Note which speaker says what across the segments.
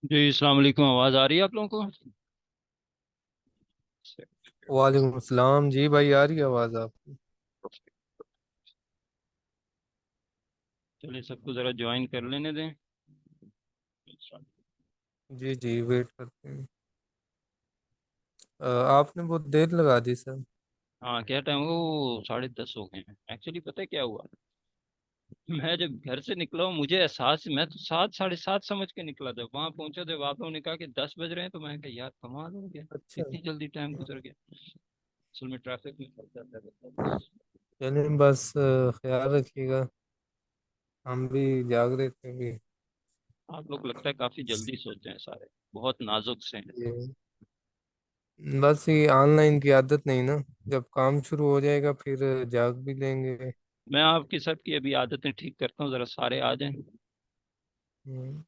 Speaker 1: जी अस्सलाम वालेकुम। आवाज़ आ रही है आप लोगों को?
Speaker 2: वालेकुम अस्सलाम जी भाई, आ रही है आवाज़ आपकी?
Speaker 1: चलिए सबको ज़रा ज्वाइन कर लेने दें।
Speaker 2: जी जी, वेट करते हैं। आपने बहुत देर लगा दी सर।
Speaker 1: हाँ, क्या टाइम वो 10:30 हो गए हैं। एक्चुअली पता है क्या हुआ? मैं जब घर से निकला हूँ मुझे एहसास, मैं तो 7 साढ़े 7 समझ के निकला था। वहां पहुंचा जब आप लोगों ने कहा कि 10 बज रहे हैं तो मैं कहा यार कमाल हो गया,
Speaker 2: अच्छा।
Speaker 1: इतनी जल्दी टाइम गुजर गया। असल में ट्रैफिक में फंस जाता है।
Speaker 2: चलिए बस ख्याल रखिएगा। हम भी जाग रहे थे अभी।
Speaker 1: आप लोग लगता है काफी जल्दी सोते हैं सारे, बहुत नाजुक से हैं।
Speaker 2: ये बस ये ऑनलाइन की आदत नहीं ना। जब काम शुरू हो जाएगा फिर जाग भी लेंगे।
Speaker 1: मैं आपकी सबकी अभी आदतें ठीक करता हूँ, जरा सारे आ जाएं।
Speaker 2: हम्म,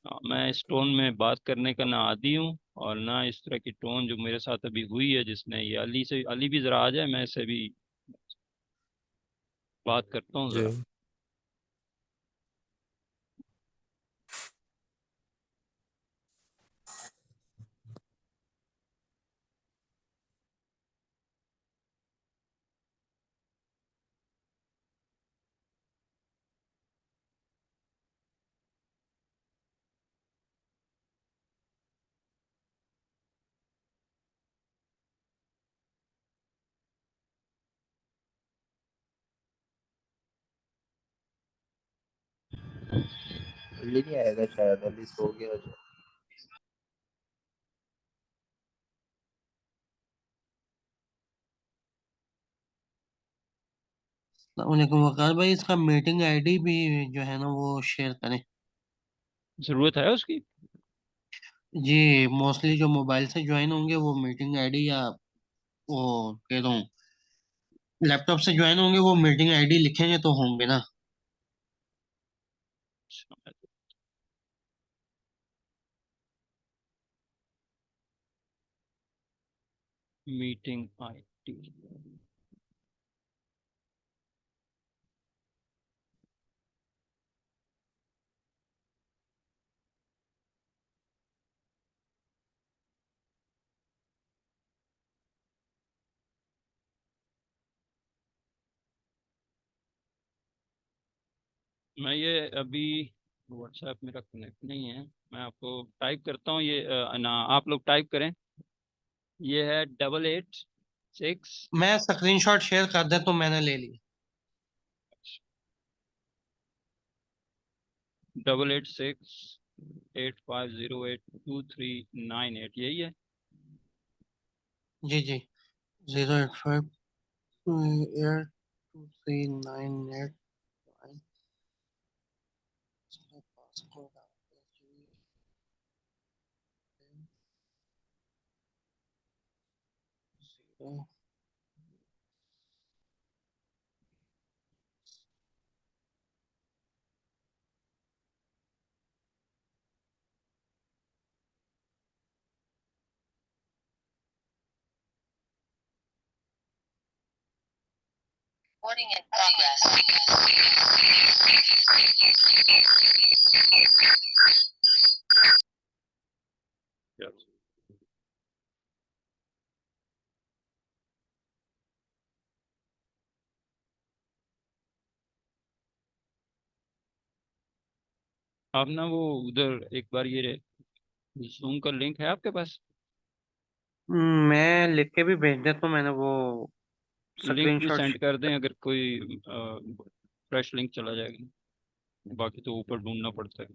Speaker 1: हाँ, मैं इस टोन में बात करने का ना आदी हूँ, और ना इस तरह की टोन जो मेरे साथ अभी हुई है, जिसने ये अली से, अली भी जरा आ जाए, मैं इससे भी बात करता हूँ
Speaker 2: जी।
Speaker 1: जरा।
Speaker 3: अल्ली नहीं आएगा शायद, अल्ली सो गया जो।
Speaker 4: वालेकुम वकार भाई, इसका मीटिंग आईडी भी जो है ना वो शेयर करें।
Speaker 1: जरूरत है उसकी?
Speaker 4: जी, मोस्टली जो मोबाइल से ज्वाइन होंगे वो मीटिंग आईडी, या वो कह रहा हूँ लैपटॉप से ज्वाइन होंगे वो मीटिंग आईडी लिखेंगे तो होंगे ना।
Speaker 1: Meeting ID. मैं ये अभी व्हाट्सएप मेरा कनेक्ट नहीं है, मैं आपको टाइप करता हूँ ये ना आप लोग टाइप करें। ये है 88 6।
Speaker 4: मैं स्क्रीनशॉट शेयर कर दे तो मैंने ले ली।
Speaker 1: 88 6 8508239 8, यही है।
Speaker 4: जी जी, 085 82398।
Speaker 1: आप ना वो उधर एक बार ये जूम का लिंक है आपके पास?
Speaker 4: मैं लिख के भी भेज देता हूँ, मैंने वो
Speaker 1: लिंक भी
Speaker 4: स्क्रीनशॉट।
Speaker 1: सेंड कर दें अगर कोई फ्रेश लिंक चला जाएगा, बाकी तो ऊपर ढूंढना पड़ता है।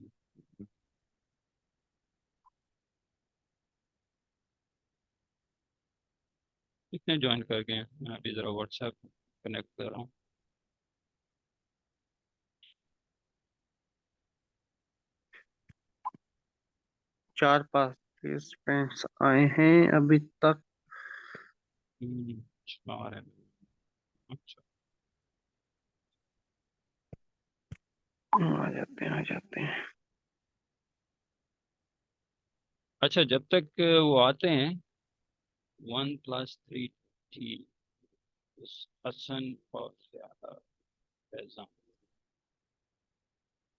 Speaker 1: कितने ज्वाइन कर गए हैं? मैं अभी ज़रा व्हाट्सएप कनेक्ट कर रहा हूँ।
Speaker 4: 4 पार्टिसिपेंट्स आए हैं अभी तक।
Speaker 1: 4 है। अच्छा।
Speaker 4: आ जाते हैं, आ जाते हैं।
Speaker 1: अच्छा, जब तक वो आते हैं, 1+3 T हसन और फैजान।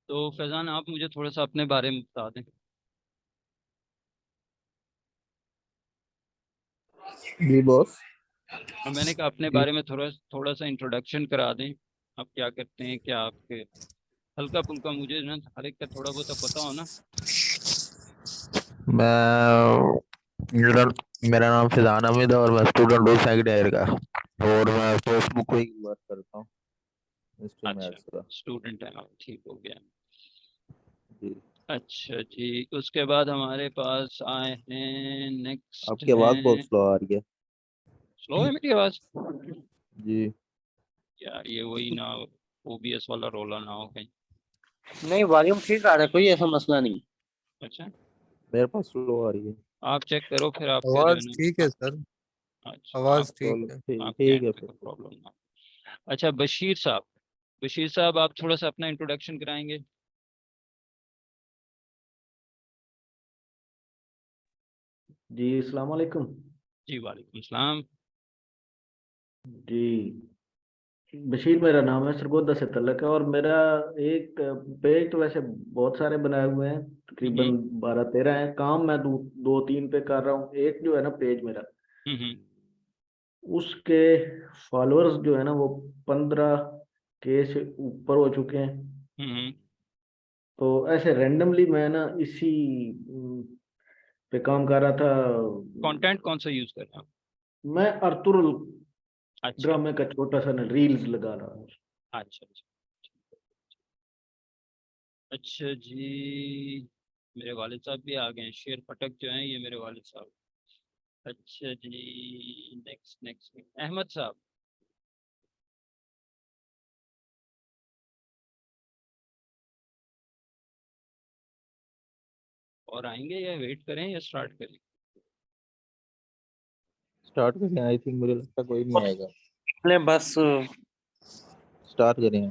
Speaker 1: तो फैजान आप मुझे थोड़ा सा अपने बारे में बता दें।
Speaker 3: जी बॉस।
Speaker 1: और मैंने कहा अपने
Speaker 3: जी
Speaker 1: बारे में थोड़ा थोड़ा सा इंट्रोडक्शन करा दें। आप क्या करते हैं, क्या आपके हल्का फुल्का, मुझे ना हर एक का थोड़ा बहुत तो पता हो ना।
Speaker 3: मैं मेरा मेरा नाम फैजान अहमद है और मैं स्टूडेंट हूँ सेकंड ईयर का। और मैं फेसबुक पे ही वर्क करता हूँ, हिस्ट्री
Speaker 1: अच्छा,
Speaker 3: मैथ्स का।
Speaker 1: स्टूडेंट हैं आप, ठीक हो गया।
Speaker 3: जी।
Speaker 1: अच्छा जी, उसके बाद हमारे पास आए हैं, नेक्स्ट
Speaker 3: आपकी आवाज़ बहुत
Speaker 1: हैं।
Speaker 3: स्लो आ रही है।
Speaker 1: स्लो है मेरी आवाज़?
Speaker 3: जी।
Speaker 1: यार ये वही ना, ओबीएस वाला रोला ना हो कहीं।
Speaker 4: नहीं, वॉल्यूम ठीक आ रहा है, कोई ऐसा मसला नहीं।
Speaker 1: अच्छा,
Speaker 3: मेरे पास स्लो आ रही है।
Speaker 1: आप चेक करो फिर आपके जो है
Speaker 2: आवाज ठीक
Speaker 1: ना।
Speaker 2: है सर,
Speaker 1: अच्छा,
Speaker 2: आवाज
Speaker 1: आप
Speaker 2: ठीक
Speaker 3: चलो
Speaker 2: है।
Speaker 3: ठीक
Speaker 1: आपके
Speaker 3: ठीक
Speaker 1: एंड
Speaker 3: है
Speaker 1: पे
Speaker 3: फिर।
Speaker 1: कोई प्रॉब्लम ना। अच्छा बशीर साहब, बशीर साहब आप थोड़ा सा अपना इंट्रोडक्शन कराएंगे।
Speaker 5: जी अस्सलाम वालेकुम।
Speaker 1: जी वालेकुम सलाम।
Speaker 5: जी बशीर मेरा नाम है, सरगोदा से तल्लक है। और मेरा एक पेज तो वैसे बहुत सारे बनाए हुए हैं,
Speaker 1: हम्म
Speaker 5: तकरीबन 12-13 हैं। काम मैं दो तीन पे कर रहा हूँ। एक जो है ना पेज मेरा,
Speaker 1: हम्म
Speaker 5: उसके फॉलोअर्स जो है ना वो 15 के से ऊपर हो चुके हैं।
Speaker 1: हम्म।
Speaker 5: तो ऐसे रैंडमली मैं ना इसी पे काम कर रहा था।
Speaker 1: कंटेंट कौन सा यूज कर रहे हैं आप?
Speaker 5: मैं अर्तुरुल
Speaker 1: अच्छा
Speaker 5: ड्रामे का छोटा सा ना रील्स लगा रहा हूँ।
Speaker 1: अच्छा अच्छा। अच्छा जी, मेरे वालिद साहब भी आ गए हैं, शेर फटक जो हैं ये मेरे वालिद साहब। अच्छा जी, नेक्स्ट नेक्स्ट अहमद साहब। और आएंगे या वेट करें या स्टार्ट करें?
Speaker 3: स्टार्ट करें, आई थिंक मुझे लगता है कोई नहीं आएगा।
Speaker 4: ले बस
Speaker 3: स्टार्ट करें।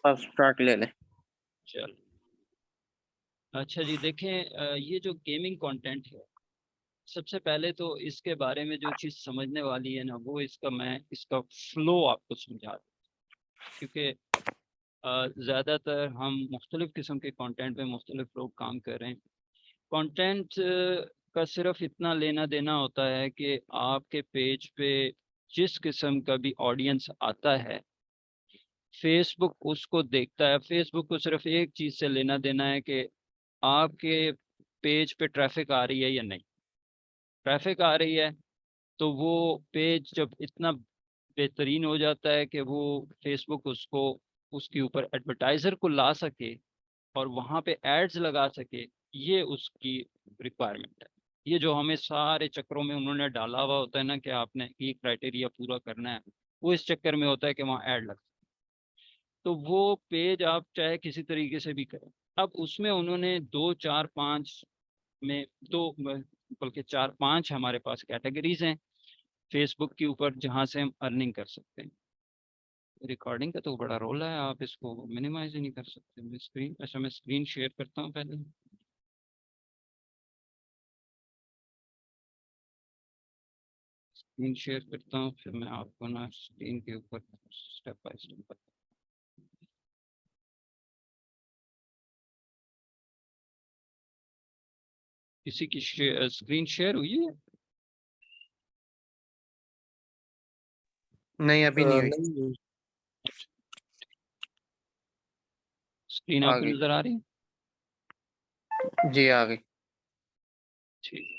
Speaker 4: बस स्टार्ट ले ले।
Speaker 1: चल। अच्छा जी देखें, ये जो गेमिंग कंटेंट है, सबसे पहले तो इसके बारे में जो चीज़ समझने वाली है ना, वो मैं इसका फ्लो आपको समझा दूं। क्योंकि ज़्यादातर हम मुख्तलिफ़ किस्म के कंटेंट पे मुख्तलिफ लोग काम कर रहे हैं। कंटेंट का सिर्फ इतना लेना देना होता है कि आपके पेज पे जिस किस्म का भी ऑडियंस आता है, फेसबुक उसको देखता है। फेसबुक को सिर्फ एक चीज़ से लेना देना है कि आपके पेज पे ट्रैफिक आ रही है या नहीं। ट्रैफिक आ रही है तो वो पेज जब इतना बेहतरीन हो जाता है कि वो फेसबुक उसको उसके ऊपर एडवर्टाइजर को ला सके और वहाँ पे एड्स लगा सके, ये उसकी रिक्वायरमेंट है। ये जो हमें सारे चक्रों में उन्होंने डाला हुआ होता है ना कि आपने ये क्राइटेरिया पूरा करना है, वो इस चक्कर में होता है कि वहाँ ऐड लग। तो वो पेज आप चाहे किसी तरीके से भी करें। अब उसमें उन्होंने दो चार पाँच में दो बल्कि चार पांच हमारे पास कैटेगरीज हैं फेसबुक के ऊपर जहां से हम अर्निंग कर सकते हैं। रिकॉर्डिंग का तो बड़ा रोल है, आप इसको मिनिमाइज ही नहीं कर सकते। मैं स्क्रीन, अच्छा मैं स्क्रीन शेयर करता हूँ पहले। स्क्रीन शेयर करता हूँ फिर मैं आपको ना स्क्रीन के ऊपर स्टेप बाय स्टेप। किसी की स्क्रीन शेयर हुई है?
Speaker 4: नहीं, अभी नहीं हुई।
Speaker 2: नहीं,
Speaker 1: स्क्रीन
Speaker 4: आ
Speaker 1: आपको
Speaker 4: गई।
Speaker 1: नजर आ रही है?
Speaker 4: जी आ गई।
Speaker 1: ठीक।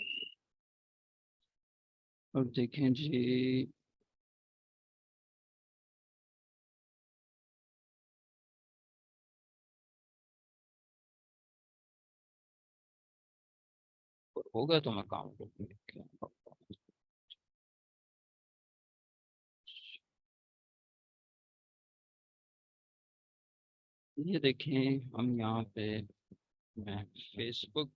Speaker 1: अब देखें जी, होगा तो मैं काम करूँगा। ये देखें हम यहाँ पे, मैं फेसबुक,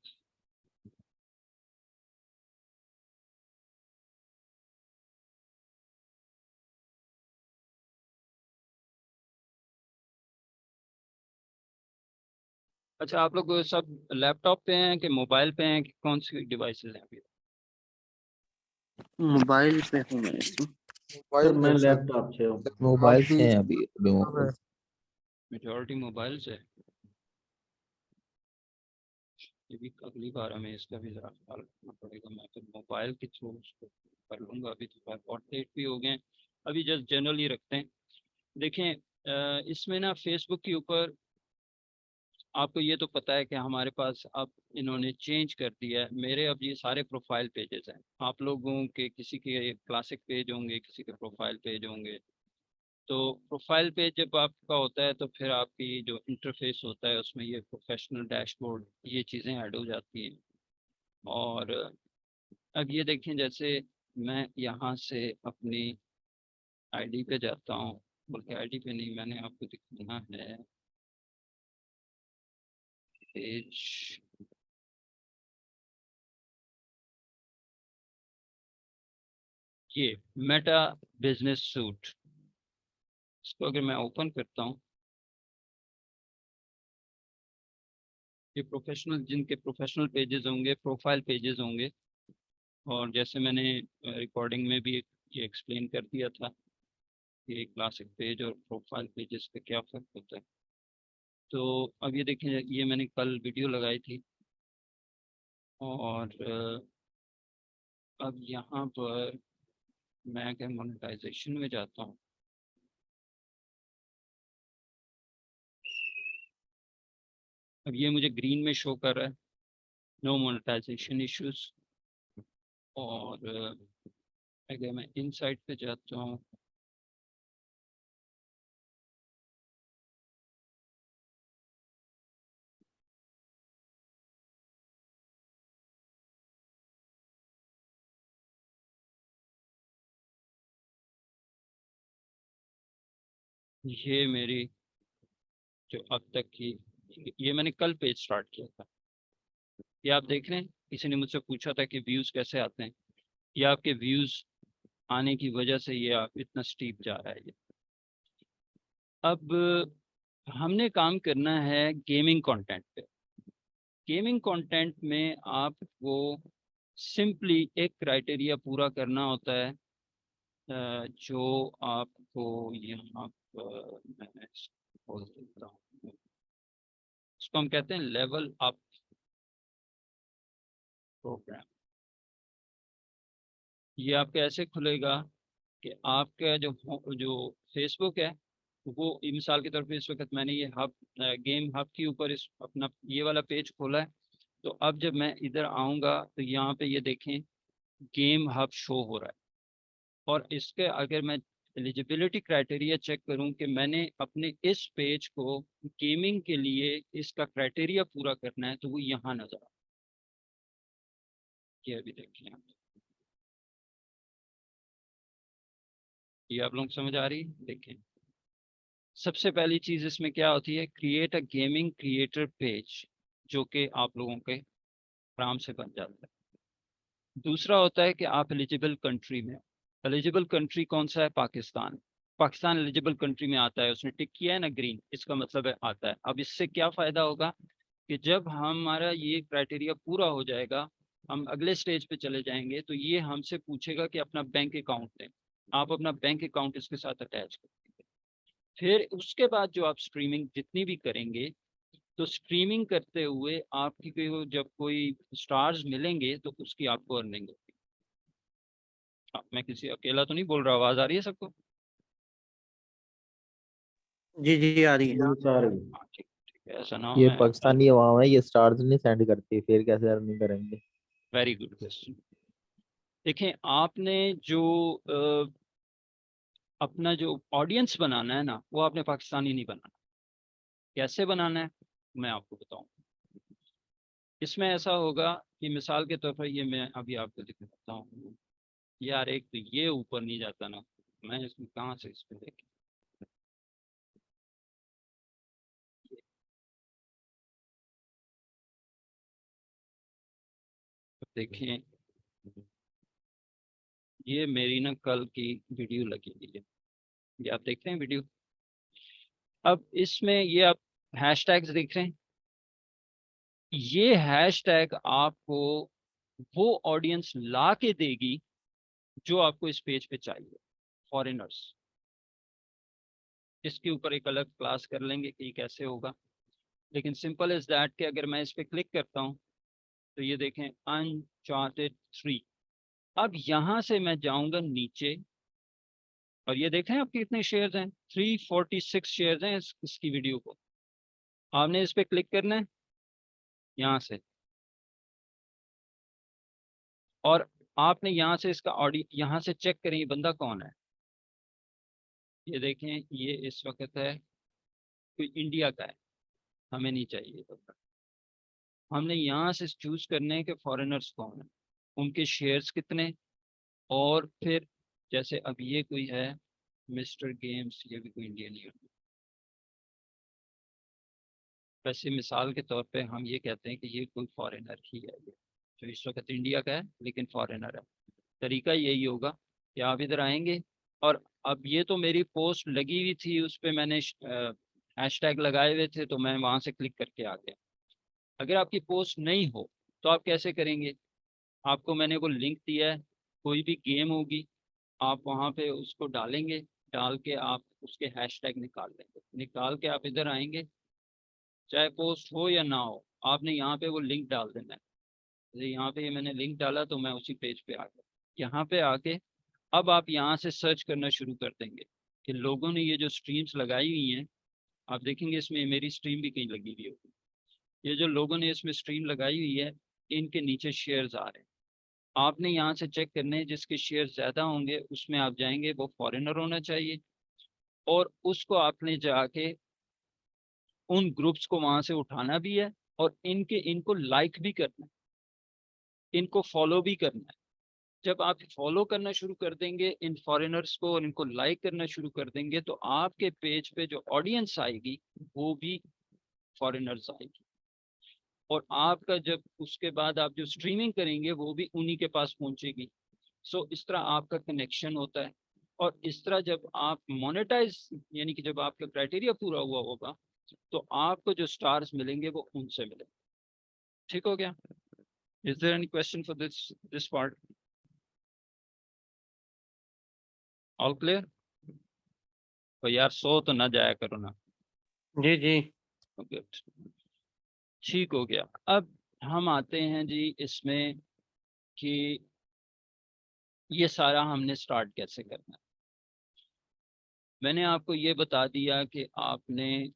Speaker 1: अच्छा आप लोग सब लैपटॉप पे हैं कि मोबाइल पे हैं कि कौन सी डिवाइसेस हैं अभी?
Speaker 4: मोबाइल पे हूँ मैं इसमें।
Speaker 5: सर
Speaker 2: मोबाइल
Speaker 5: मैं
Speaker 2: है सर।
Speaker 5: लैपटॉप से हूँ।
Speaker 3: मोबाइल
Speaker 2: आप भी
Speaker 3: से हैं अभी
Speaker 2: हाँ,
Speaker 3: मोबाइल।
Speaker 1: मेजॉरिटी मोबाइल से। ये भी अगली बार हमें इसका भी ज़रा ख्याल रखना पड़ेगा। मैं तो मोबाइल के थ्रू उसको कर लूँगा। अभी तो पोर्ट्रेट भी हो गए, अभी जस्ट जनरली रखते हैं। देखें इसमें ना फेसबुक के ऊपर आपको ये तो पता है कि हमारे पास अब इन्होंने चेंज कर दिया है। मेरे अब ये सारे प्रोफाइल पेजेस हैं। आप लोगों के किसी के क्लासिक पेज होंगे, किसी के प्रोफाइल पेज होंगे। तो प्रोफाइल पेज जब आपका होता है तो फिर आपकी जो इंटरफेस होता है उसमें ये प्रोफेशनल डैशबोर्ड ये चीज़ें ऐड हो जाती हैं। और अब ये देखें, जैसे मैं यहाँ से अपनी आईडी पे जाता हूँ, बल्कि आईडी पे नहीं, मैंने आपको दिखाना है पेज। ये मेटा बिजनेस सूट, इसको अगर मैं ओपन करता हूँ, ये प्रोफेशनल, जिनके प्रोफेशनल पेजेस होंगे, प्रोफाइल पेजेस होंगे। और जैसे मैंने रिकॉर्डिंग में भी ये एक्सप्लेन कर दिया था कि क्लासिक पेज और प्रोफाइल पेजेस का क्या फ़र्क होता है। तो अब ये देखें, ये मैंने कल वीडियो लगाई थी। और अब यहाँ पर मैं अगर मोनेटाइजेशन में जाता हूँ, अब ये मुझे ग्रीन में शो कर रहा है, नो मोनेटाइजेशन इश्यूज। और अगर मैं इन साइड पे जाता हूँ, ये मेरी जो अब तक की, ये मैंने कल पेज स्टार्ट किया था। ये आप देख रहे हैं, किसी ने मुझसे पूछा था कि व्यूज़ कैसे आते हैं। ये आपके व्यूज़ आने की वजह से ये आप इतना स्टीप जा रहा है ये। अब हमने काम करना है गेमिंग कंटेंट पे। गेमिंग कंटेंट में आपको सिंपली एक क्राइटेरिया पूरा करना होता है, जो आपको यहाँ पर मैं इसको खोल देता हूँ। इसको हम कहते हैं लेवल अप प्रोग्राम। ये आपके ऐसे खुलेगा कि आपका जो फेसबुक है, वो मिसाल के तौर पे इस वक्त मैंने ये हब, गेम हब के ऊपर इस अपना ये वाला पेज खोला है। तो अब जब मैं इधर आऊँगा तो यहाँ पे ये देखें गेम हब शो हो रहा है। और इसके अगर मैं एलिजिबिलिटी क्राइटेरिया चेक करूं कि मैंने अपने इस पेज को गेमिंग के लिए इसका क्राइटेरिया पूरा करना है, तो वो यहाँ नजर आ, ये अभी देखिए आप। ये आप लोग समझ आ रही है? देखें, सबसे पहली चीज इसमें क्या होती है, create a gaming creator page, जो कि आप लोगों के आराम से बन जाता है। दूसरा होता है कि आप एलिजिबल कंट्री में, एलिजिबल कंट्री कौन सा है, पाकिस्तान। पाकिस्तान एलिजिबल कंट्री में आता है, उसने टिक किया है ना ग्रीन, इसका मतलब है आता है। अब इससे क्या फ़ायदा होगा कि जब हमारा ये क्राइटेरिया पूरा हो जाएगा, हम अगले स्टेज पे चले जाएंगे, तो ये हमसे पूछेगा कि अपना बैंक अकाउंट दें। आप अपना बैंक अकाउंट इसके साथ अटैच करेंगे। फिर उसके बाद जो आप स्ट्रीमिंग जितनी भी करेंगे, तो स्ट्रीमिंग करते हुए आपकी जब कोई स्टार्स मिलेंगे तो उसकी आपको अर्निंग होगी। मैं किसी अकेला तो नहीं बोल रहा, आवाज आ रही है सबको?
Speaker 4: जी जी आ रही है।
Speaker 5: जी सारे।
Speaker 1: हाँ ठीक, ठीक है, ऐसा ना हो
Speaker 3: ये
Speaker 1: मैं।
Speaker 3: पाकिस्तानी अवाम है, ये स्टार्स नहीं सेंड करती, फिर कैसे अर्निंग करेंगे?
Speaker 1: Very good question. देखें, आपने जो अपना जो ऑडियंस बनाना है ना, वो आपने पाकिस्तानी नहीं बनाना। कैसे बनाना है मैं आपको बताऊं। इसमें ऐसा होगा कि मिसाल के तौर पर ये मैं अभी आपको दिखाता हूँ। यार एक तो ये ऊपर नहीं जाता ना, मैं इसमें कहाँ से इसको देख, देखें ये मेरी ना कल की वीडियो लगी हुई है, ये आप देख रहे हैं वीडियो। अब इसमें ये आप हैशटैग्स देख रहे हैं, ये हैशटैग आपको वो ऑडियंस ला के देगी जो आपको इस पेज पे चाहिए, फॉरेनर्स। इसके ऊपर एक अलग क्लास कर लेंगे कि कैसे होगा, लेकिन सिंपल इज दैट कि अगर मैं इस पर क्लिक करता हूँ तो ये देखें अनचार्टेड 3। अब यहाँ से मैं जाऊंगा नीचे और ये देखें आपके कितने शेयर्स हैं, 346 शेयर्स हैं इसकी वीडियो को। आपने इस पे क्लिक करना है यहाँ से, और आपने यहाँ से इसका ऑडियो यहाँ से चेक करें ये बंदा कौन है। ये देखें ये इस वक्त है कोई इंडिया का है, हमें नहीं चाहिए बंदा। हमने यहाँ से चूज करने हैं कि फॉरेनर्स कौन है, उनके शेयर्स कितने, और फिर जैसे अब ये कोई है मिस्टर गेम्स, ये भी कोई इंडियन ही है। वैसे मिसाल के तौर पे हम ये कहते हैं कि ये कोई फॉरेनर ही है, ये जो इस वक्त इंडिया का है लेकिन फॉरेनर है। तरीका यही होगा कि आप इधर आएंगे, और अब ये तो मेरी पोस्ट लगी हुई थी, उस पर मैंने हैशटैग लगाए हुए थे, तो मैं वहाँ से क्लिक करके आ गया। अगर आपकी पोस्ट नहीं हो तो आप कैसे करेंगे, आपको मैंने वो लिंक दिया है, कोई भी गेम होगी आप वहाँ पे उसको डालेंगे, डाल के आप उसके हैशटैग निकाल लेंगे, निकाल के आप इधर आएंगे, चाहे पोस्ट हो या ना हो, आपने यहाँ पे वो लिंक डाल देना है। जैसे यहाँ पे मैंने लिंक डाला तो मैं उसी पेज पे आ गया। यहाँ पे आके अब आप यहाँ से सर्च करना शुरू कर देंगे कि लोगों ने ये जो स्ट्रीम्स लगाई हुई हैं, आप देखेंगे इसमें मेरी स्ट्रीम भी कहीं लगी हुई होगी। ये जो लोगों ने इसमें स्ट्रीम लगाई हुई है इनके नीचे शेयर्स आ रहे हैं। आपने यहाँ से चेक करने हैं, जिसके शेयर ज़्यादा होंगे उसमें आप जाएंगे, वो फॉरेनर होना चाहिए, और उसको आपने जाके उन ग्रुप्स को वहाँ से उठाना भी है, और इनको लाइक भी करना है, इनको फॉलो भी करना है। जब आप फॉलो करना शुरू कर देंगे इन फॉरेनर्स को और इनको लाइक करना शुरू कर देंगे, तो आपके पेज पे जो ऑडियंस आएगी वो भी फॉरेनर्स आएगी, और आपका जब उसके बाद आप जो स्ट्रीमिंग करेंगे वो भी उन्हीं के पास पहुंचेगी। सो इस तरह आपका कनेक्शन होता है, और इस तरह जब आप मोनेटाइज, यानी कि जब आपका क्राइटेरिया पूरा हुआ होगा, तो आपको जो स्टार्स मिलेंगे वो उनसे मिलेंगे। ठीक हो गया? Is there any question for this part? All clear? तो यार सो तो ना जाया करो ना।
Speaker 4: जी जी।
Speaker 1: ओके, ठीक हो गया। अब हम आते हैं जी इसमें कि ये सारा हमने स्टार्ट कैसे करना है। मैंने आपको ये बता दिया कि आपने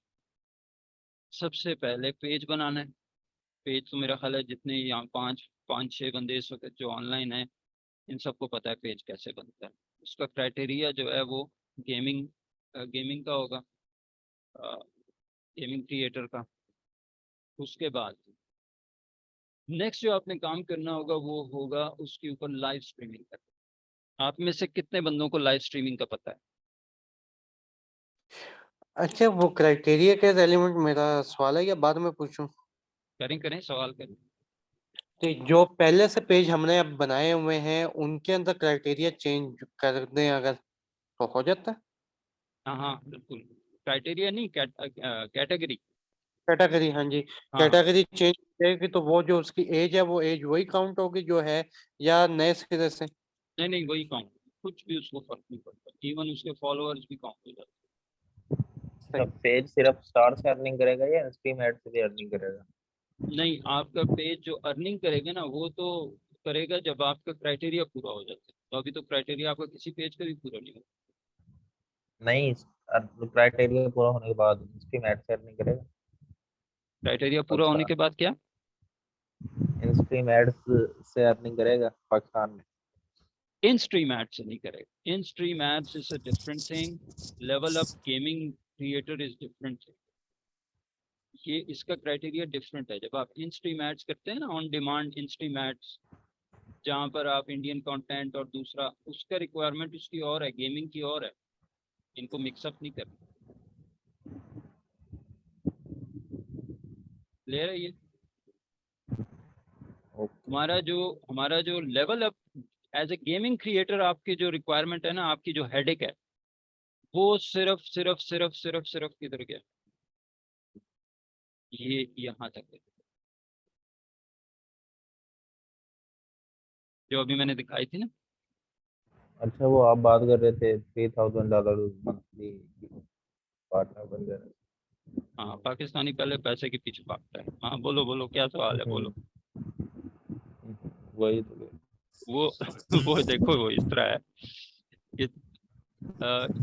Speaker 1: सबसे पहले पेज बनाना है। पेज तो मेरा ख्याल है जितने यहाँ पाँच पाँच छः बंदे इस वक्त जो ऑनलाइन हैं इन सबको पता है पेज कैसे बनता है। उसका क्राइटेरिया जो है वो गेमिंग गेमिंग का होगा, गेमिंग क्रिएटर का। उसके बाद नेक्स्ट जो आपने काम करना होगा वो होगा उसके ऊपर लाइव स्ट्रीमिंग करना। आप में से कितने बंदों को लाइव स्ट्रीमिंग का पता है?
Speaker 4: अच्छा, वो क्राइटेरिया के एलिमेंट मेरा सवाल है या बाद में पूछूं?
Speaker 1: करें करें, सवाल करें।
Speaker 4: तो जो पहले से पेज हमने अब बनाए हुए हैं उनके अंदर क्राइटेरिया चेंज कर दें अगर, तो हो जाता है?
Speaker 1: हाँ हाँ बिल्कुल, क्राइटेरिया नहीं, कैटेगरी।
Speaker 4: कैटेगरी, हाँ जी।
Speaker 1: हाँ हाँ,
Speaker 4: कैटेगरी चेंज करेगी तो वो जो उसकी एज है वो एज वही काउंट होगी जो है, या नए सिरे से?
Speaker 1: नहीं नहीं वही काउंट, कुछ भी उसको फर्क नहीं पड़ता, इवन उसके फॉलोअर्स भी काउंट हो जाते
Speaker 4: सही।
Speaker 3: पेज सिर्फ स्टार से अर्निंग करेगा या स्ट्रीम एड से भी अर्निंग करेगा?
Speaker 1: हैं। नहीं, आपका पेज जो अर्निंग करेगा ना वो तो करेगा जब आपका क्राइटेरिया पूरा हो जाता है। तो अभी तो क्राइटेरिया आपका किसी पेज का भी पूरा नहीं हुआ।
Speaker 3: नहीं, क्राइटेरिया पूरा होने के बाद स्ट्रीम एड से अर्निंग करेगा?
Speaker 1: क्राइटेरिया पूरा होने
Speaker 3: पाकिस्तान
Speaker 1: के बाद क्या?
Speaker 3: इन स्ट्रीम एड्स से अर्निंग करेगा पाकिस्तान में?
Speaker 1: इन स्ट्रीम एड्स से नहीं करेगा। In stream ads is a different thing, level up gaming creator is different thing. ये इसका क्राइटेरिया डिफरेंट है। जब आप इन स्ट्रीम एड्स करते हैं ना, on demand in stream ads, जहाँ पर आप इंडियन कंटेंट और दूसरा उसका रिक्वायरमेंट उसकी और है, गेमिंग की और है, इनको मिक्सअप नहीं करना। क्लियर है ये?
Speaker 3: ओके।
Speaker 1: हमारा जो level up as a gaming creator आपकी जो रिक्वायरमेंट है ना, आपकी जो हेडेक है, वो सिर्फ सिर्फ सिर्फ सिर्फ सिर्फ किधर गया, ये यहाँ तक है जो अभी मैंने दिखाई थी ना।
Speaker 3: अच्छा, वो आप बात कर रहे थे $3,000 मंथली पार्टनर बन गए?
Speaker 1: हाँ, पाकिस्तानी पहले पैसे के पीछे भागता है। हाँ बोलो बोलो, क्या सवाल है, बोलो।
Speaker 2: वही तो
Speaker 1: वो वो देखो वो इस तरह है कि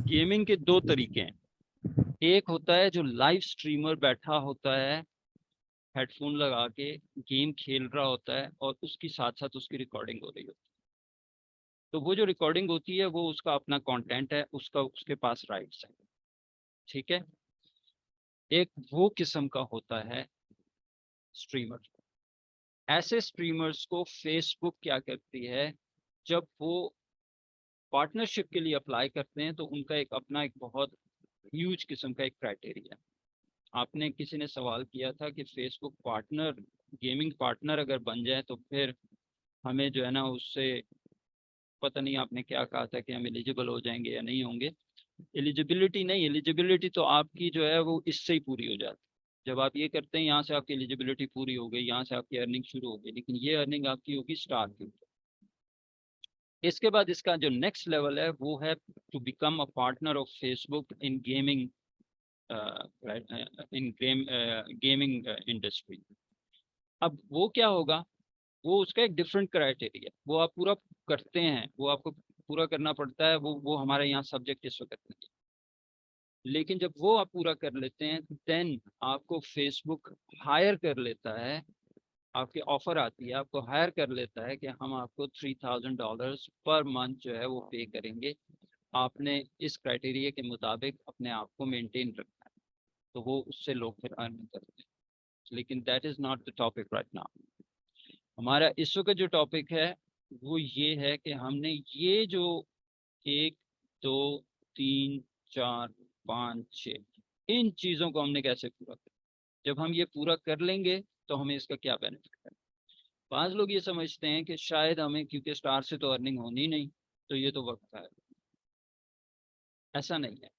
Speaker 1: गेमिंग के दो तरीके हैं। एक होता है जो लाइव स्ट्रीमर बैठा होता है हेडफोन लगा के, गेम खेल रहा होता है और उसकी साथ साथ उसकी रिकॉर्डिंग हो रही होती है। तो वो जो रिकॉर्डिंग होती है वो उसका अपना कंटेंट है, उसका उसके पास राइट्स है, ठीक है। एक वो किस्म का होता है स्ट्रीमर। ऐसे स्ट्रीमर्स को फेसबुक क्या करती है, जब वो पार्टनरशिप के लिए अप्लाई करते हैं तो उनका एक अपना एक बहुत ह्यूज किस्म का एक क्राइटेरिया है। आपने किसी ने सवाल किया था कि फेसबुक पार्टनर, गेमिंग पार्टनर अगर बन जाए तो फिर हमें जो है ना उससे, पता नहीं आपने क्या कहा था कि हम एलिजिबल हो जाएंगे या नहीं होंगे। एलिजिबिलिटी नहीं, एलिजिबिलिटी तो आपकी जो है वो इससे ही पूरी हो जाती है। जब आप ये करते हैं यहाँ से आपकी एलिजिबिलिटी पूरी हो गई, यहाँ से आपकी अर्निंग शुरू हो गई, लेकिन ये अर्निंग आपकी होगी स्टार के ऊपर। इसके बाद इसका जो नेक्स्ट लेवल है वो है to become a partner of Facebook in gaming, in gaming industry. अब वो क्या होगा, वो उसका एक डिफरेंट क्राइटेरिया, वो आप पूरा करते हैं, वो आपको पूरा करना पड़ता है, वो हमारे यहाँ सब्जेक्ट इस वक्त नहीं है। लेकिन जब वो आप पूरा कर लेते हैं देन आपको फेसबुक हायर कर लेता है, आपकी ऑफर आती है, आपको हायर कर लेता है कि हम आपको $3000 पर मंथ जो है वो पे करेंगे, आपने इस क्राइटेरिया के मुताबिक अपने आप को मेंटेन रखना है। तो वो उससे लोग फिर अर्न करते हैं, लेकिन that is not the topic right now. हमारा इस वक्त जो टॉपिक है वो ये है कि हमने ये जो 1 2 3 4 5 6 इन चीज़ों को हमने कैसे पूरा किया। जब हम ये पूरा कर लेंगे तो हमें इसका क्या बेनिफिट है। बाज़ लोग ये समझते हैं कि शायद हमें, क्योंकि स्टार से तो अर्निंग होनी नहीं, तो ये तो वक्त है। ऐसा नहीं है।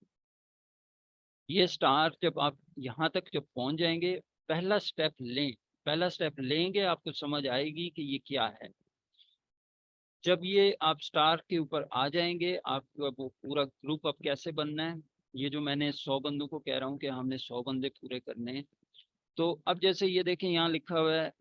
Speaker 1: ये स्टार जब आप यहाँ तक जब पहुँच जाएंगे, पहला स्टेप लें, पहला स्टेप लेंगे आपको समझ आएगी कि ये क्या है। जब ये आप स्टार के ऊपर आ जाएंगे, आपका वो पूरा ग्रुप अब कैसे बनना है, ये जो मैंने 100 बंदों को कह रहा हूँ कि हमने 100 बंदे पूरे करने हैं। तो अब जैसे ये देखें यहाँ लिखा हुआ है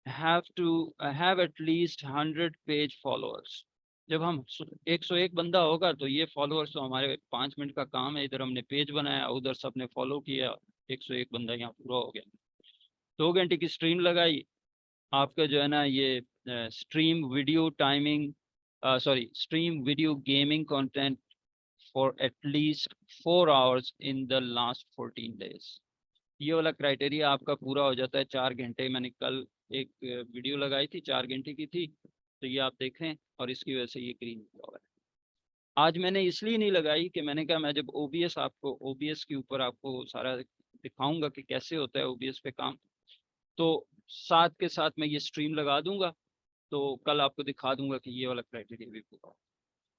Speaker 1: have to have at least 100 page followers. जब हम 101 बंदा होगा तो ये फॉलोअर्स तो हमारे 5 मिनट का काम है, इधर हमने पेज बनाया, उधर सबने फॉलो किया, 101 बंदा यहाँ पूरा हो गया। 2 घंटे की स्ट्रीम लगाई, आपका जो है ना ये stream video timing, sorry stream video gaming content for at least 4 hours in the last 14 days। ये वाला क्राइटेरिया आपका पूरा हो जाता है 4 घंटे। मैंने कल एक वीडियो लगाई थी 4 घंटे की थी, तो ये आप देखें, और इसकी वजह से ये ग्रीन हुआ है। आज मैंने इसलिए नहीं लगाई कि मैंने कहा मैं जब ओबीएस, आपको ओबीएस के ऊपर आपको सारा दिखाऊंगा कि कैसे होता है ओबीएस पे काम, तो साथ के साथ मैं ये स्ट्रीम लगा दूंगा, तो कल आपको दिखा दूंगा कि ये वाला क्राइटेरिया भी पूरा हो।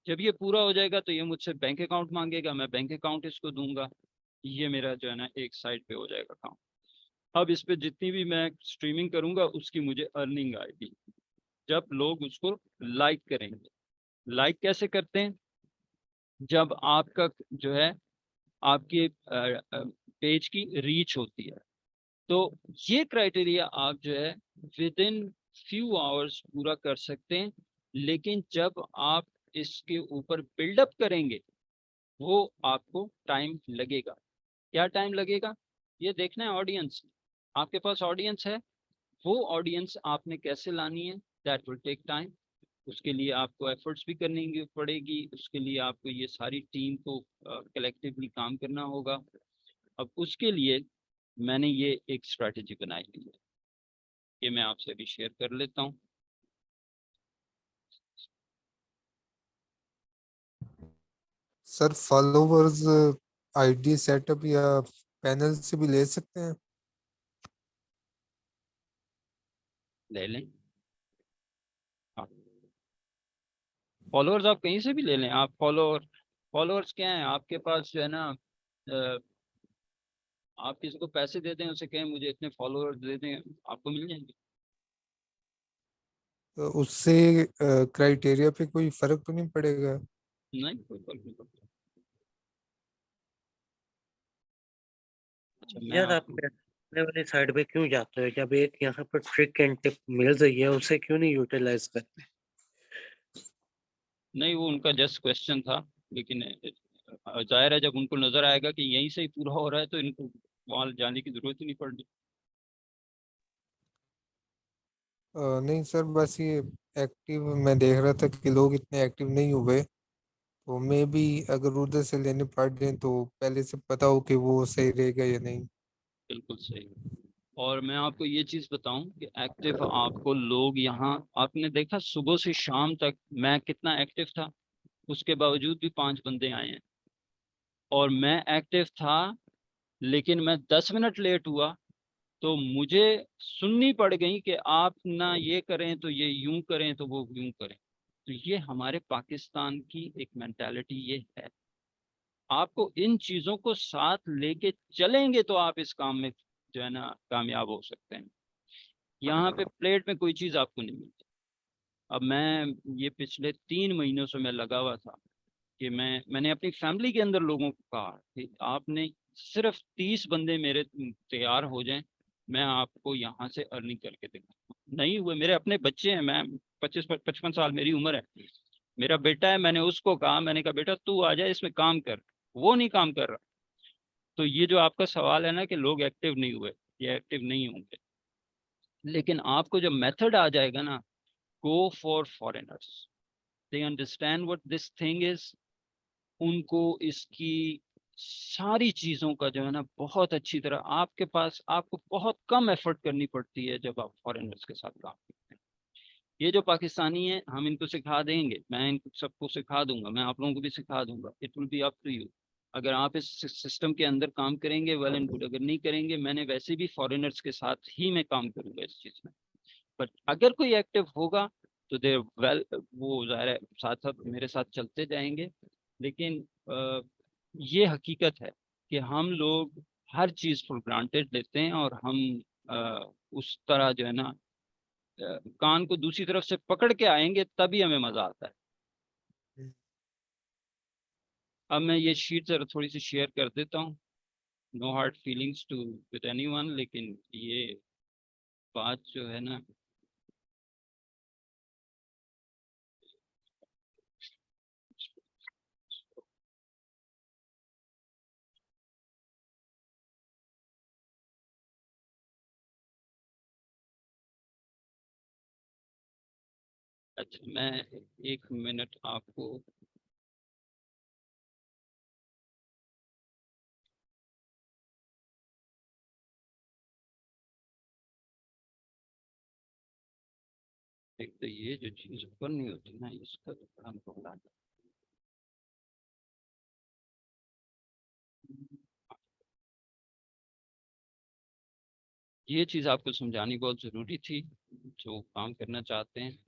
Speaker 1: जब ये पूरा हो जाएगा तो ये मुझसे बैंक अकाउंट मांगेगा, मैं बैंक अकाउंट इसको दूंगा, ये मेरा जो है ना एक साइड पे हो जाएगा काम। अब इस पे जितनी भी मैं स्ट्रीमिंग करूंगा उसकी मुझे अर्निंग आएगी जब लोग उसको लाइक करेंगे। लाइक कैसे करते हैं, जब आपका जो है आपके पेज की रीच होती है। तो ये क्राइटेरिया आप जो है विद इन फ्यू आवर्स पूरा कर सकते हैं, लेकिन जब आप इसके ऊपर बिल्डअप करेंगे वो आपको टाइम लगेगा। क्या टाइम लगेगा, ये देखना है ऑडियंस। आपके पास ऑडियंस है, वो ऑडियंस आपने कैसे लानी है, दैट विल टेक टाइम। उसके लिए आपको एफर्ट्स भी करनी पड़ेगी, उसके लिए आपको ये सारी टीम को कलेक्टिवली काम करना होगा। अब उसके लिए मैंने ये एक स्ट्रैटेजी बनाई हुई है, ये मैं आपसे भी शेयर कर लेता हूँ।
Speaker 2: सर फॉलोवर्स आईडी सेटअप या पैनल से भी ले सकते हैं?
Speaker 1: ले लें, फॉलोअर्स आप कहीं से भी ले लें। आप फॉलोअर्स क्या है आपके पास जो है ना, आप किसी को पैसे दे दें, उसे कहें मुझे इतने फॉलोअर्स दे दें, आपको मिल जाएंगे।
Speaker 2: तो उससे क्राइटेरिया पे कोई फर्क तो नहीं पड़ेगा?
Speaker 1: नहीं, कोई फर्क नहीं पड़ता। अच्छा मैं
Speaker 6: यार
Speaker 1: आपको
Speaker 6: आप
Speaker 4: सामने वाली साइड पे क्यों जाते हो? जब एक यहाँ पर ट्रिक एंड टिप मिल रही है उसे क्यों नहीं यूटिलाइज करते?
Speaker 1: नहीं, वो उनका जस्ट क्वेश्चन था, लेकिन जाहिर है जब उनको नजर आएगा कि यहीं से ही पूरा हो रहा है तो इनको वहां जाने की जरूरत ही नहीं पड़नी।
Speaker 2: नहीं सर, बस ये एक्टिव मैं देख रहा था कि लोग इतने एक्टिव नहीं हुए, तो मे भी अगर उधर से लेने पड़ जाए तो पहले से पता हो कि वो सही रहेगा या नहीं।
Speaker 1: बिल्कुल सही। और मैं आपको ये चीज बताऊं कि एक्टिव आपको लोग यहाँ, आपने देखा सुबह से शाम तक मैं कितना एक्टिव था, उसके बावजूद भी 5 बंदे आए हैं। और मैं एक्टिव था, लेकिन मैं 10 मिनट लेट हुआ तो मुझे सुननी पड़ गई कि आप ना ये करें तो ये यूं करें तो वो यूं करें। तो ये हमारे पाकिस्तान की एक मेंटालिटी ये है। आपको इन चीजों को साथ लेके चलेंगे तो आप इस काम में जो है ना कामयाब हो सकते हैं। यहाँ पे प्लेट में कोई चीज आपको नहीं मिलती। अब मैं ये पिछले 3 महीनों से मैं लगा हुआ था कि मैंने अपनी फैमिली के अंदर लोगों को कहा कि आपने सिर्फ 30 बंदे मेरे तैयार हो जाएं, मैं आपको यहाँ से अर्निंग करके दूंगा। नहीं हुए, मेरे अपने बच्चे हैं, मैं 55 साल मेरी उम्र है, मेरा बेटा है, मैंने उसको कहा, मैंने कहा बेटा तू आ जा इसमें काम कर, वो नहीं काम कर रहा। तो ये जो आपका सवाल है ना कि लोग एक्टिव नहीं हुए, ये एक्टिव नहीं होंगे, लेकिन आपको जब मेथड आ जाएगा ना, go for foreigners, they understand what this thing is. उनको इसकी सारी चीजों का जो है ना बहुत अच्छी तरह, आपके पास आपको बहुत कम एफर्ट करनी पड़ती है जब आप फॉरेनर्स के साथ काम करते हैं। ये जो पाकिस्तानी है हम इनको सिखा देंगे, मैं इनको सबको सिखा दूंगा, मैं आप लोगों को भी सिखा दूंगा, it will be up to you. अगर आप इस सिस्टम के अंदर काम करेंगे वेल एंड गुड, अगर नहीं करेंगे, मैंने वैसे भी फॉरेनर्स के साथ ही मैं काम करूंगा इस चीज में। बट अगर कोई एक्टिव होगा तो देर वेल, वो जाहिर है साथ साथ मेरे साथ चलते जाएंगे। लेकिन ये हकीकत है कि हम लोग हर चीज फॉर ग्रांटेड लेते हैं, और हम उस तरह जो है ना कान को दूसरी तरफ से पकड़ के आएंगे तभी हमें मजा आता है। अब मैं ये शीट जरा थोड़ी सी शेयर कर देता हूँ। No hard feelings to with anyone, लेकिन ये बात जो है ना, अच्छा मैं 1 मिनट आपको, एक तो ये जो चीज ऊपर नहीं होती ना, इसका तो बड़ा मुकाबला है। ये चीज आपको समझानी बहुत जरूरी थी जो काम करना चाहते हैं।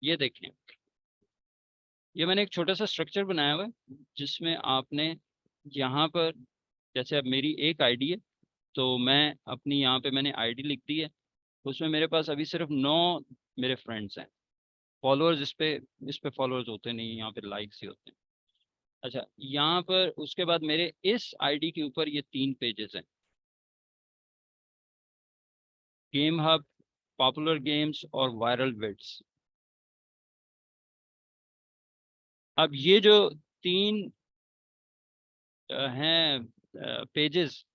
Speaker 1: ये देखें, ये मैंने एक छोटा सा स्ट्रक्चर बनाया हुआ है जिसमें आपने यहाँ पर, जैसे अब मेरी एक आईडी है, तो मैं अपनी यहाँ पे मैंने आईडी लिख दी है, उसमें मेरे पास अभी सिर्फ 9 मेरे फ्रेंड्स हैं। फॉलोअर्स इस पे फॉलोअर्स होते नहीं, यहाँ पे लाइक्स ही होते हैं। अच्छा, यहाँ पर उसके बाद मेरे इस आईडी के ऊपर ये 3 पेजेस हैं, गेम हब, पॉपुलर गेम्स और वायरल विड्स। अब ये जो 3 हैं पेजेस,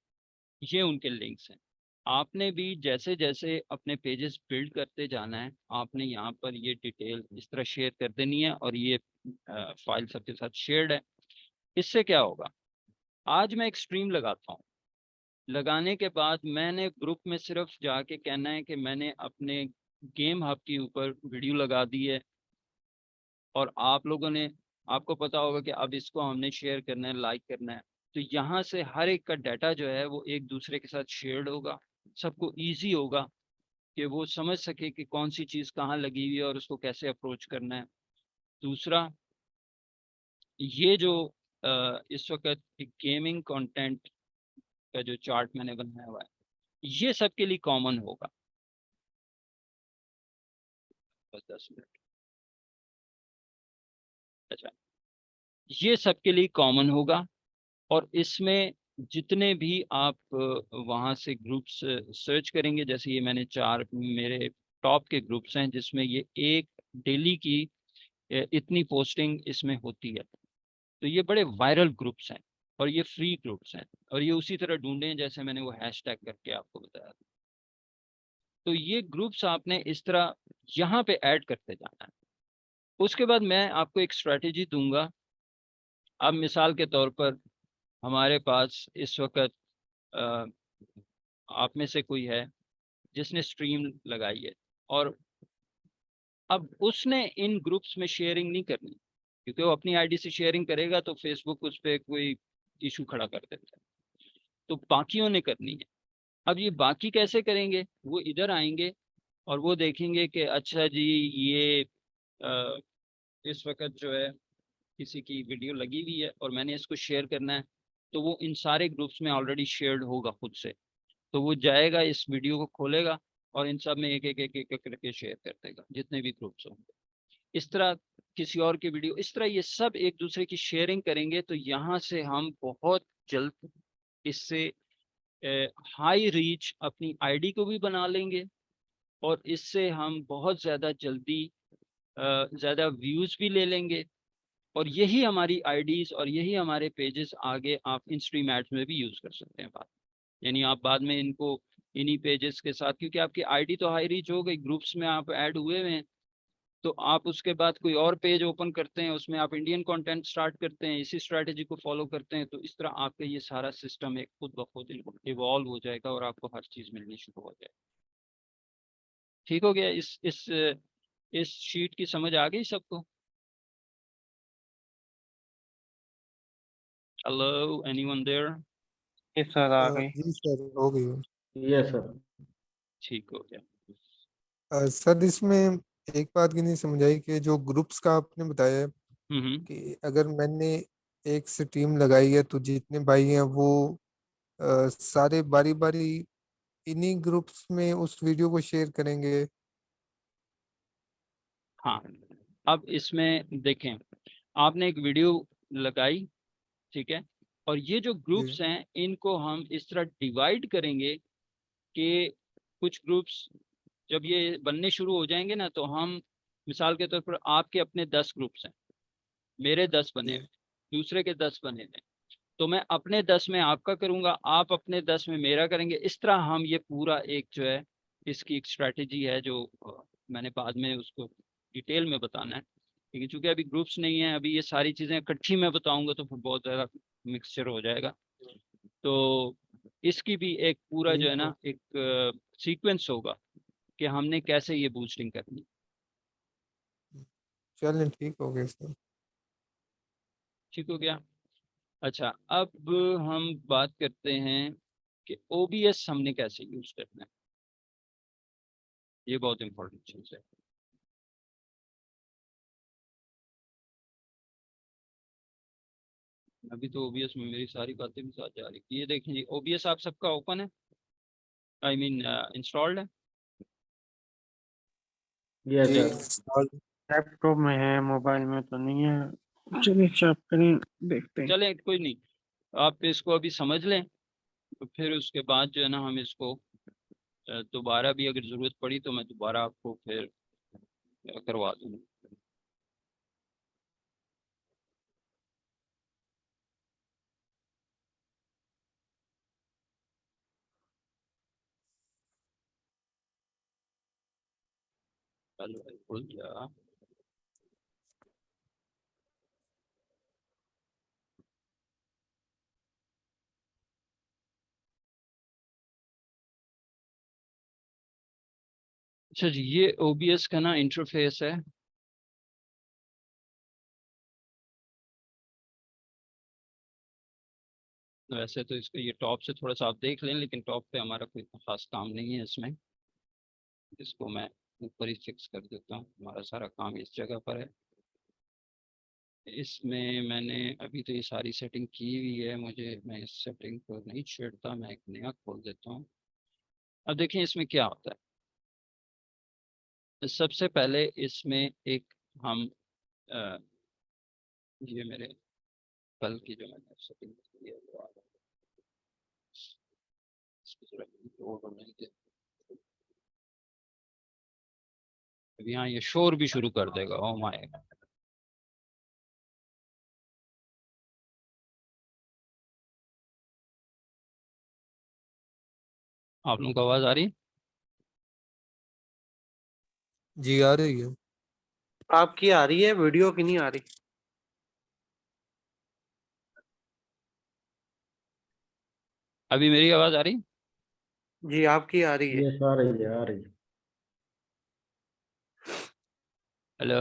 Speaker 1: ये उनके लिंक्स हैं। आपने भी जैसे जैसे अपने पेजेस बिल्ड करते जाना है, आपने यहाँ पर ये डिटेल इस तरह शेयर कर देनी है, और ये फाइल सबके साथ शेयर्ड है। इससे क्या होगा, आज मैं एक स्ट्रीम लगाता हूँ, लगाने के बाद मैंने ग्रुप में सिर्फ जाके कहना है कि मैंने अपने गेम हब के ऊपर वीडियो लगा दी है, और आप लोगों ने, आपको पता होगा कि अब इसको हमने शेयर करना है, लाइक करना है। तो यहाँ से हर एक का डाटा जो है वो एक दूसरे के साथ शेयर्ड होगा, सबको इजी होगा कि वो समझ सके कि कौन सी चीज़ कहाँ लगी हुई है और उसको कैसे अप्रोच करना है। दूसरा, ये जो इस वक्त गेमिंग कंटेंट का जो चार्ट मैंने बनाया हुआ है, ये सबके लिए कॉमन होगा। बस 10 मिनट। अच्छा, ये सबके लिए कॉमन होगा, और इसमें जितने भी आप वहाँ से ग्रुप्स सर्च करेंगे, जैसे ये मैंने 4 मेरे टॉप के ग्रुप्स हैं जिसमें ये एक डेली की इतनी पोस्टिंग इसमें होती है, तो ये बड़े वायरल ग्रुप्स हैं और ये फ्री ग्रुप्स हैं, और ये उसी तरह ढूंढे जैसे मैंने वो हैशटैग करके आपको बताया था। तो ये ग्रुप्स आपने इस तरह यहाँ पे ऐड करते जाना है। उसके बाद मैं आपको एक स्ट्रेटेजी दूंगा। अब मिसाल के तौर पर हमारे पास इस वक्त अ, आप में से कोई है जिसने स्ट्रीम लगाई है, और अब उसने इन ग्रुप्स में शेयरिंग नहीं करनी, क्योंकि वो अपनी आईडी से शेयरिंग करेगा तो फेसबुक उस पर कोई इशू खड़ा कर देता है, तो बाकियों ने करनी है। अब ये बाकी कैसे करेंगे? वो इधर आएंगे और वो देखेंगे कि अच्छा जी, ये अ, इस वक्त जो है किसी की वीडियो लगी हुई है और मैंने इसको शेयर करना है, तो वो इन सारे ग्रुप्स में ऑलरेडी शेयर्ड होगा खुद से, तो वो जाएगा इस वीडियो को खोलेगा और इन सब में एक एक एक एक करके शेयर कर देगा जितने भी ग्रुप्स होंगे। इस तरह किसी और की वीडियो, इस तरह ये सब एक दूसरे की शेयरिंग करेंगे, तो यहाँ से हम बहुत जल्द इससे हाई रीच अपनी आईडी को भी बना लेंगे, और इससे हम बहुत ज़्यादा जल्दी ज़्यादा व्यूज़ भी ले लेंगे, और यही हमारी आईडीज़ और यही हमारे पेजेस आगे आप इन स्ट्रीम एड्स में भी यूज़ कर सकते हैं बाद, यानी आप बाद में इनको इन्हीं पेजेस के साथ, क्योंकि आपकी आईडी तो हाई रीच हो गई, ग्रुप्स में आप ऐड हुए हुए हैं, तो आप उसके बाद कोई और पेज ओपन करते हैं, उसमें आप इंडियन कंटेंट स्टार्ट करते हैं, इसी स्ट्रैटेजी को फॉलो करते हैं, तो इस तरह आपका ये सारा सिस्टम एक खुद ब खुद इवॉल्व हो जाएगा और आपको हर चीज़ मिलनी शुरू हो जाएगी। ठीक हो गया? इस शीट की समझ आ गई सबको? Hello, anyone there?
Speaker 4: ये सर आ गई।
Speaker 2: जी सर, हो गई हो।
Speaker 5: Yes sir.
Speaker 1: ठीक हो गया।
Speaker 2: सर इसमें एक बात की नहीं समझ आई कि जो ग्रुप्स का आपने बताया है
Speaker 1: हम्म।
Speaker 2: कि अगर मैंने एक से टीम लगाई है तो जितने भाई हैं वो सारे बारी बारी इन्हीं ग्रुप्स में उस वीडियो को शेयर करेंगे।
Speaker 1: हाँ, अब इसमें देखें, आपने एक वीडियो लगाई, ठीक है, और ये जो
Speaker 2: जी
Speaker 1: ग्रुप्स हैं इनको हम इस तरह डिवाइड करेंगे कि कुछ ग्रुप्स जब ये बनने शुरू हो जाएंगे ना, तो हम मिसाल के तौर पर आपके अपने 10 ग्रुप्स हैं, मेरे 10 बने
Speaker 2: जी
Speaker 1: हुए, दूसरे के 10 बने हुए, तो मैं अपने 10 में आपका करूंगा, आप अपने 10 में मेरा करेंगे। इस तरह हम ये पूरा एक जो है इसकी एक स्ट्रैटेजी है जो मैंने बाद में उसको डिटेल में बताना है, लेकिन चूंकि अभी ग्रुप्स नहीं है, अभी ये सारी चीज़ें इकट्ठी मैं बताऊंगा तो फिर बहुत ज़्यादा मिक्सचर हो जाएगा। तो इसकी भी एक पूरा जो है
Speaker 2: ठीक हो।
Speaker 1: ना एक सीक्वेंस होगा कि हमने कैसे ये बूस्टिंग करनी।
Speaker 2: चलें, ठीक हो गया सर।
Speaker 1: ठीक हो गया? अच्छा, अब हम बात करते हैं कि ओबीएस हमने कैसे यूज करना है। ये बहुत इंपॉर्टेंट चीज है। अभी तो ओबीएस में मेरी सारी बातें भी साथ जा रही है। ये देखें जी, ओबीएस आप सबका ओपन है, आई मीन इंस्टॉल्ड है।
Speaker 5: यस
Speaker 2: जी
Speaker 5: सर।
Speaker 2: सर।
Speaker 4: लैपटॉप में है, मोबाइल में तो नहीं है। चलिए चेक करें, देखते हैं।
Speaker 1: चलें, कोई नहीं, आप इसको अभी समझ लें, तो फिर उसके बाद जो है ना हम इसको दोबारा भी अगर ज़रूरत पड़ी तो मैं दोबारा आपको फिर करवा दूँगा। चलो भाई, खुल गया। अच्छा जी, ये ओबीएस का ना इंटरफेस है। वैसे तो इसका ये टॉप से थोड़ा सा आप देख लें, लेकिन टॉप पे हमारा कोई खास काम नहीं है इसमें, इसको मैं ऊपर ही फिक्स कर देता हूँ, हमारा सारा काम इस जगह पर है। इसमें मैंने अभी तो ये सारी सेटिंग की हुई है, मैं इस सेटिंग को नहीं छेड़ता, मैं एक नया खोल देता हूँ। अब देखिए इसमें क्या होता है। सबसे पहले इसमें एक हम अ, ये मेरे कल की जो मैंने सेटिंग की है वो आ गई। अभी यहाँ ये शोर भी शुरू कर देगा। ओ माय, आप लोगों को आवाज आ रही है?
Speaker 2: जी आ रही है।
Speaker 6: आपकी आ रही है, वीडियो की नहीं आ रही।
Speaker 1: अभी मेरी आवाज आ रही है?
Speaker 6: जी आपकी आ रही है।
Speaker 5: ये आ रही है, आ रही है।
Speaker 1: हेलो,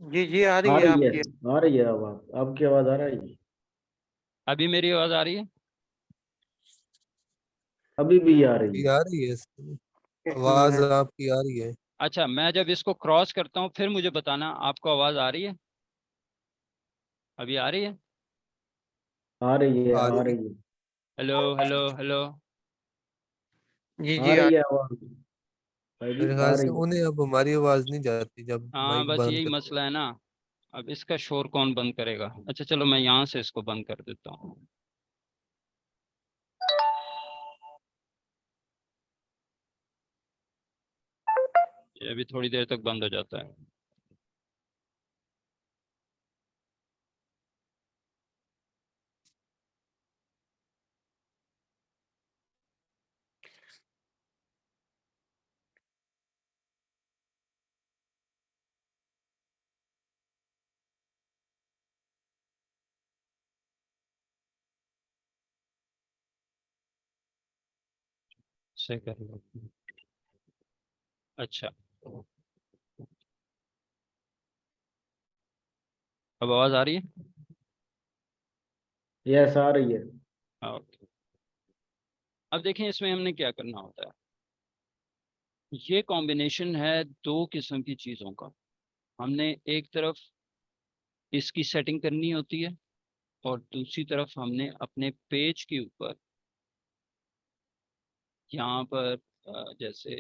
Speaker 6: जी जी आ रही
Speaker 5: आ
Speaker 6: है
Speaker 5: रही है,
Speaker 6: आपकी।
Speaker 5: आ रही है आवाज, आपकी आवाज आ रही है।
Speaker 1: अभी मेरी आवाज आ रही है?
Speaker 5: अभी भी आ रही
Speaker 2: जी
Speaker 5: है।
Speaker 2: आ रही है सर,
Speaker 6: एक
Speaker 2: आवाज
Speaker 6: मिनट।
Speaker 2: आपकी आ रही है।
Speaker 1: अच्छा, मैं जब इसको क्रॉस करता हूँ फिर मुझे बताना आपको आवाज आ रही है? अभी आ रही है?
Speaker 5: आ रही है,
Speaker 2: आ
Speaker 5: आ
Speaker 2: रही है।
Speaker 5: रही है।
Speaker 1: Hello hello hello.
Speaker 6: जी
Speaker 5: आ
Speaker 6: जी आ
Speaker 5: रही है आवाज भाई जी,
Speaker 2: मेरे
Speaker 5: आ
Speaker 2: ख्याल से
Speaker 5: रही है।
Speaker 2: उन्हें अब हमारी आवाज नहीं जाती जब
Speaker 1: हाँ,
Speaker 2: माइक
Speaker 1: बस
Speaker 2: बंद
Speaker 1: यही
Speaker 2: करते हैं।
Speaker 1: मसला है ना। अब इसका शोर कौन बंद करेगा? अच्छा चलो, मैं यहाँ से इसको बंद कर देता हूँ। ये अभी थोड़ी देर तक बंद हो जाता है। से कर लो। अच्छा, अब आवाज आ रही है?
Speaker 5: यस, आ रही है।
Speaker 1: हाँ, ओके। अब देखें इसमें हमने क्या करना होता है। ये कॉम्बिनेशन है दो किस्म की चीज़ों का। हमने एक तरफ इसकी सेटिंग करनी होती है और दूसरी तरफ हमने अपने पेज के ऊपर यहाँ पर जैसे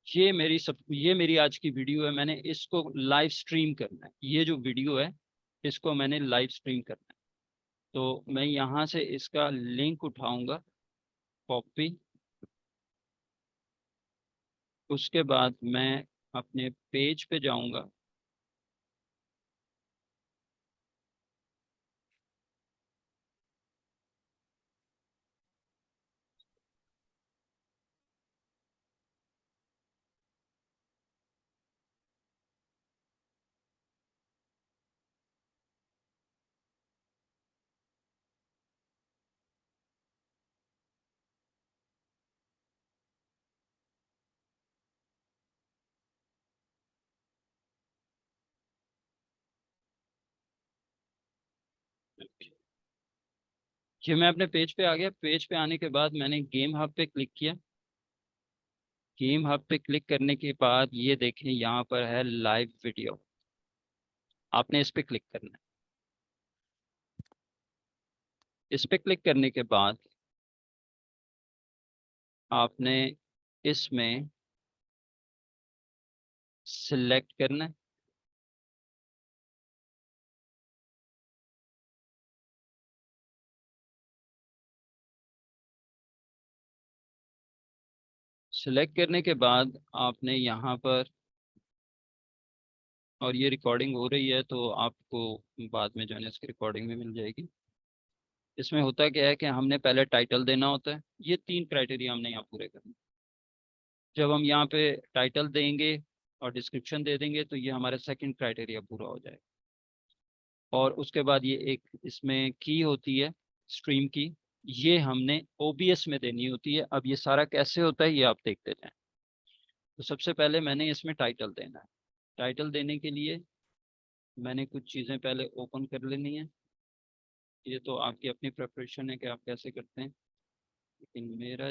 Speaker 1: ये मेरी आज की वीडियो है। मैंने इसको लाइव स्ट्रीम करना है। ये जो वीडियो है इसको मैंने लाइव स्ट्रीम करना है। तो मैं यहाँ से इसका लिंक उठाऊंगा, कॉपी। उसके बाद मैं अपने पेज पे जाऊंगा। ये मैं अपने पेज पे आ गया। पेज पे आने के बाद मैंने गेम हब पे क्लिक किया। गेम हब पे क्लिक करने के बाद ये देखें यहाँ पर है लाइव वीडियो। आपने इस पे क्लिक करना है। इस पे क्लिक करने के बाद आपने इसमें सिलेक्ट करना है। सिलेक्ट करने के बाद आपने यहाँ पर, और ये रिकॉर्डिंग हो रही है तो आपको बाद में जो है ना इसकी रिकॉर्डिंग भी मिल जाएगी। इसमें होता क्या है कि हमने पहले टाइटल देना होता है। ये 3 क्राइटेरिया हमने यहाँ पूरे करने। जब हम यहाँ पे टाइटल देंगे और डिस्क्रिप्शन दे देंगे तो ये हमारा सेकंड क्राइटेरिया पूरा हो जाएगा। और उसके बाद ये एक इसमें की होती है, स्ट्रीम की। ये हमने OBS में देनी होती है। अब ये सारा कैसे होता है ये आप देखते जाएं। तो सबसे पहले मैंने इसमें टाइटल देना है। टाइटल देने के लिए मैंने कुछ चीज़ें पहले ओपन कर लेनी है। ये तो आपकी अपनी प्रेपरेशन है कि आप कैसे करते हैं, लेकिन मेरा